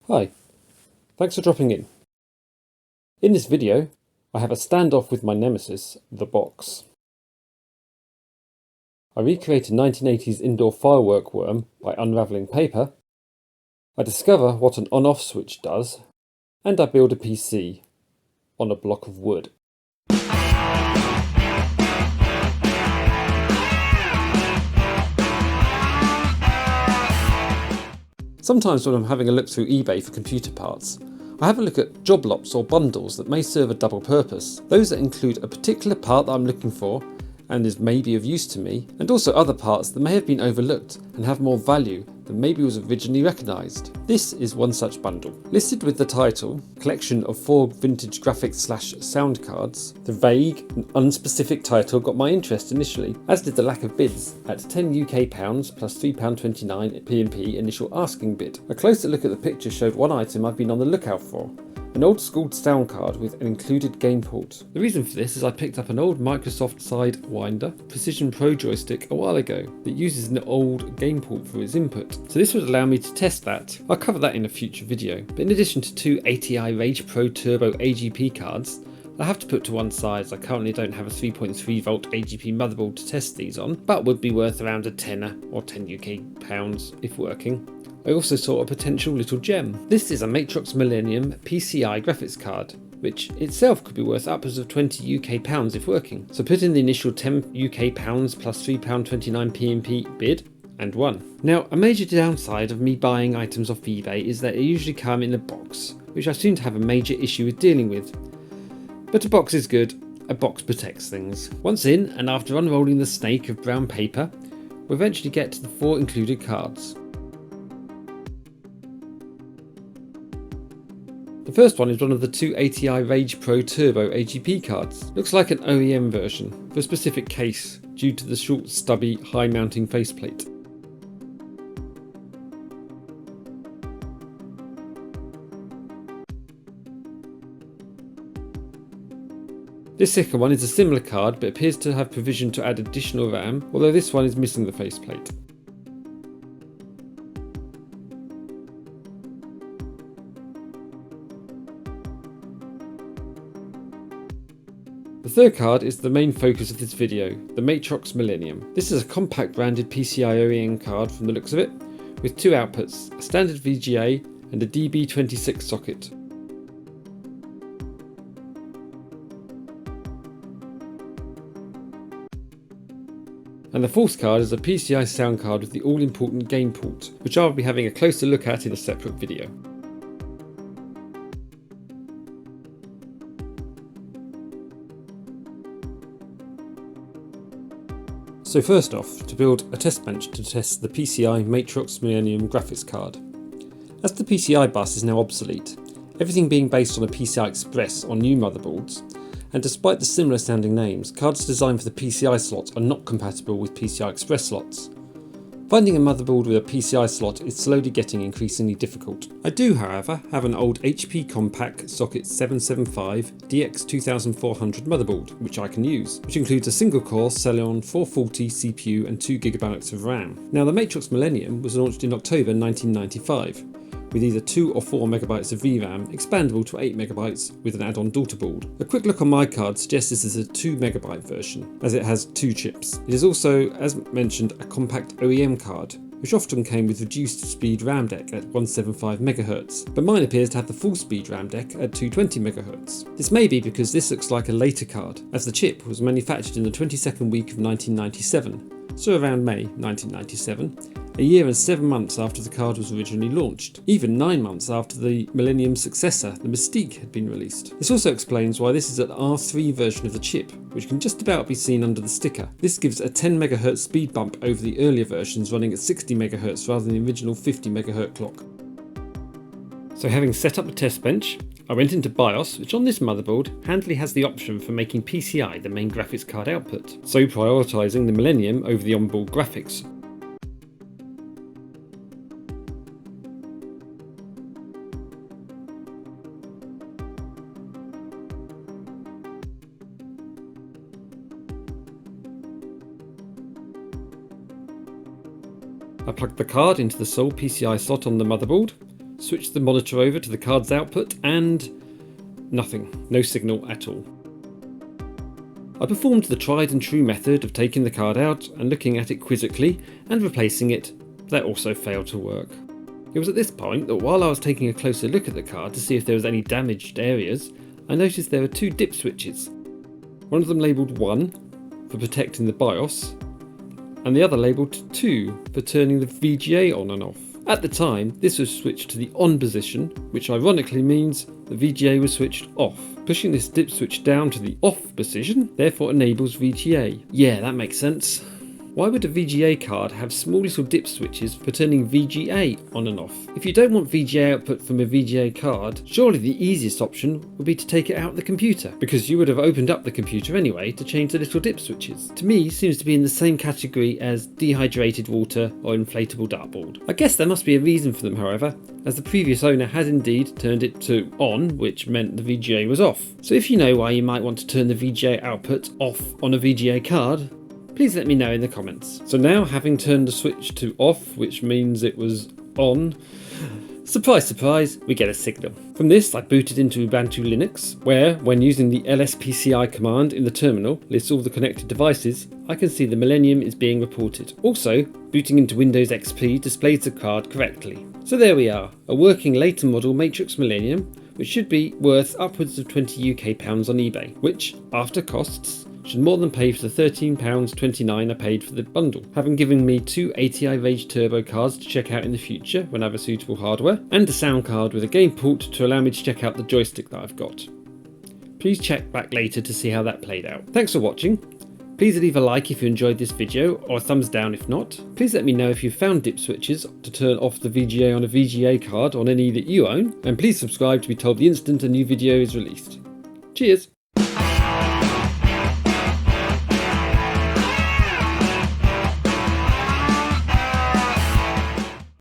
Hi, thanks for dropping in. In this video, I have a standoff with my nemesis, the box. I recreate a 1980s indoor firework worm by unravelling paper, I discover what an on-off switch does, and I build a PC on a block of wood. Sometimes when I'm having a look through eBay for computer parts, I have a look at job lots or bundles that may serve a double purpose. Those that include a particular part that I'm looking for and is maybe of use to me, and also other parts that may have been overlooked and have more value than maybe was originally recognised. This is one such bundle. Listed with the title, Collection of 4 Vintage Graphics / Sound Cards, the vague and unspecific title got my interest initially, as did the lack of bids at £10 UK plus £3.29 P&P initial asking bid. A closer look at the picture showed one item I've been on the lookout for. An old school sound card with an included game port. The reason for this is I picked up an old Microsoft Sidewinder Precision Pro joystick a while ago that uses an old game port for its input. So this would allow me to test that. I'll cover that in a future video. But in addition to 2 ATI Rage Pro Turbo AGP cards, I have to put to one side as I currently don't have a 3.3 volt AGP motherboard to test these on, but would be worth around a tenner or £10 UK if working. I also saw a potential little gem. This is a Matrox Millennium PCI graphics card, which itself could be worth upwards of £20 UK if working. So put in the initial £10 UK plus £3.29 P&P bid and won. Now, a major downside of me buying items off eBay is that they usually come in a box, which I seem to have a major issue with dealing with. But a box is good, a box protects things. Once in, and after unrolling the snake of brown paper, we'll eventually get to the 4 included cards. The first one is one of the 2 ATI Rage Pro Turbo AGP cards. Looks like an OEM version, for a specific case, due to the short, stubby, high mounting faceplate. This second one is a similar card but appears to have provision to add additional RAM, although this one is missing the faceplate. The third card is the main focus of this video, the Matrox Millennium. This is a compact branded PCI OEM card from the looks of it, with 2 outputs, a standard VGA and a DB26 socket. And the fourth card is a PCI sound card with the all-important game port, which I'll be having a closer look at in a separate video. So first off, to build a test bench to test the PCI Matrox Millennium graphics card. As the PCI bus is now obsolete, everything being based on a PCI Express on new motherboards, and despite the similar sounding names, cards designed for the PCI slots are not compatible with PCI Express slots. Finding a motherboard with a PCI slot is slowly getting increasingly difficult. I do, however, have an old HP Compaq Socket 775 DX2400 motherboard, which I can use, which includes a single core Celeron 440 CPU and 2GB of RAM. Now, the Matrox Millennium was launched in October 1995, with either 2 or 4 MB of VRAM, expandable to 8 MB with an add-on daughter board. A quick look on my card suggests this is a 2 MB version, as it has 2 chips. It is also, as mentioned, a compact OEM card, which often came with reduced speed RAM deck at 175 MHz, but mine appears to have the full speed RAM deck at 220 MHz. This may be because this looks like a later card, as the chip was manufactured in the 22nd week of 1997, so around May 1997, a year and 7 months after the card was originally launched, even 9 months after the Millennium successor, the Mystique, had been released. This also explains why this is an R3 version of the chip, which can just about be seen under the sticker. This gives a 10 MHz speed bump over the earlier versions running at 60 MHz rather than the original 50 MHz clock. So having set up the test bench, I went into BIOS, which on this motherboard handily has the option for making PCI the main graphics card output, so prioritising the Millennium over the onboard graphics. I plugged the card into the sole PCI slot on the motherboard, switched the monitor over to the card's output and nothing, no signal at all. I performed the tried and true method of taking the card out and looking at it quizzically and replacing it. That also failed to work. It was at this point that while I was taking a closer look at the card to see if there was any damaged areas, I noticed there were two dip switches. One of them labelled 1 for protecting the BIOS and the other labelled 2 for turning the VGA on and off. At the time, this was switched to the on position, which ironically means the VGA was switched off. Pushing this dip switch down to the off position therefore enables VGA. Yeah, that makes sense. Why would a VGA card have small little dip switches for turning VGA on and off? If you don't want VGA output from a VGA card, surely the easiest option would be to take it out of the computer, because you would have opened up the computer anyway to change the little dip switches. To me, seems to be in the same category as dehydrated water or inflatable dartboard. I guess there must be a reason for them, however, as the previous owner had indeed turned it to on, which meant the VGA was off. So if you know why you might want to turn the VGA output off on a VGA card, please let me know in the comments. So now, having turned the switch to off, which means it was on, surprise surprise, we get a signal. From this I booted into Ubuntu Linux, where when using the lspci command in the terminal lists all the connected devices, I can see the Millennium is being reported. Also, booting into Windows XP displays the card correctly. So there we are, a working later model Matrox Millennium, which should be worth upwards of £20 UK on eBay, which, after costs, should more than pay for the £13.29 I paid for the bundle, having given me two ATI Rage Turbo cards to check out in the future when I have a suitable hardware, and a sound card with a game port to allow me to check out the joystick that I've got. Please check back later to see how that played out. Thanks for watching. Please leave a like if you enjoyed this video, or a thumbs down if not. Please let me know if you've found dip switches to turn off the VGA on a VGA card on any that you own, and please subscribe to be told the instant a new video is released. Cheers!